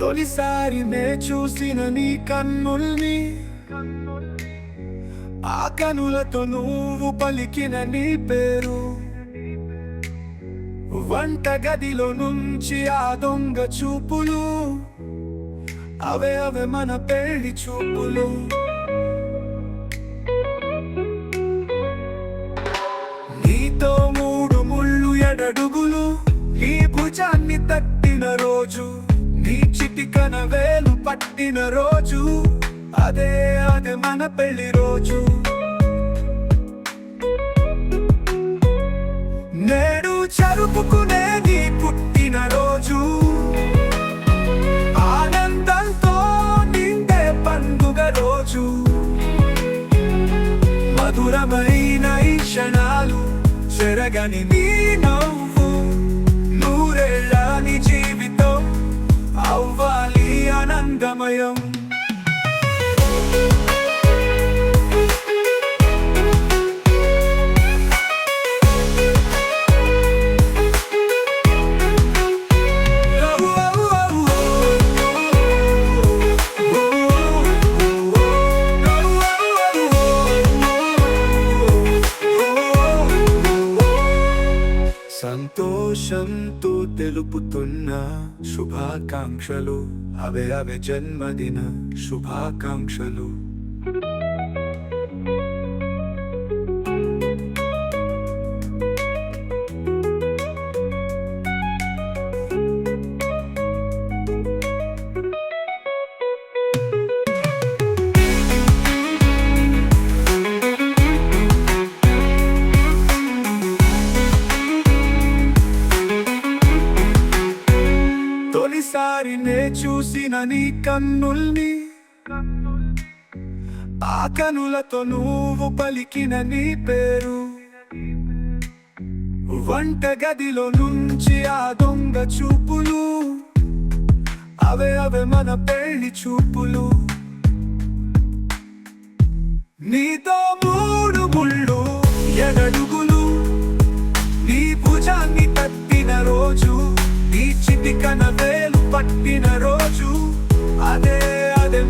తొలిసారి నే చూసిన నీ కన్నుల్ని, ఆ కనులతో నువ్వు పలికిన నీ పేరు, వంట గదిలో నుంచి ఆ దొంగ చూపులు, అవే మన పెళ్లి చూపులు. నీతో 3 ముళ్ళు ఎడడుగులు, నీ భుజాన్ని తట్టిన రోజు, నీ చిటికన వేలు పట్టిన రోజు, అదే మన పెళ్లి రోజు. నేడు జరుపుకునే నీ పుట్టిన రోజు, ఆనందంతో నిండే పండుగ రోజు. మధురమైన ఈ క్షణాలు, చెరగని నీ నవ్వు, నూరేళ్ళ నీ జీవితం అవ్వాలి ఆనందమయం. సంతోషంతో తెలుపుతున్న శుభాకాంక్షలు, అవే జన్మదిన శుభాకాంక్షలు. తొలిసారి నే చూసిన నీ కన్నుల్ని, ఆ కనులతో నువ్వు పలికిన నీ పేరు, వంట గదిలో నుంచి ఆ దొంగ చూపులు, అవే మన పెళ్లి చూపులు. నీతో 3 ముళ్ళు ఎడడుగులు, నీ భుజాన్ని తట్టిన రోజు, నీ చిటికన వేలు పట్టిన రోజు, అదే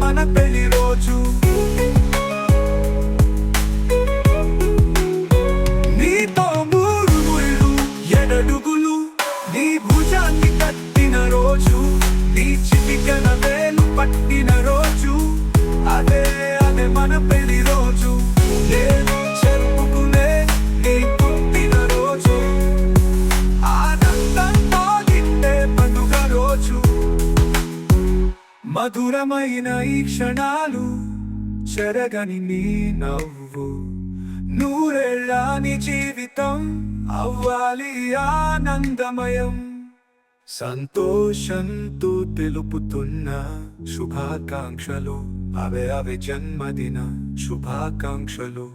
మన పెళ్లి రోజు. నీతో 3 ముళ్ళు ఎడడుగులు, నీ భుజాన్ని తట్టిన రోజు, నీ చిటికన వేలు పట్టిన రోజు, అదే మన పెళ్లి రోజు. నేను జరుపుకునే నీ పుట్టిన రోజు, ఆనందంతో నిండే పండుగ రోజు. మధురమైన ఈ క్షణాలు, చెరగని నీ నవ్వు, నూరేళ్ళ నీ జీవితం అవ్వాలి ఆనందమయం. సంతోషంతో తెలుపుతున్న శుభాకాంక్షలు, అవే జన్మదిన శుభాకాంక్షలు.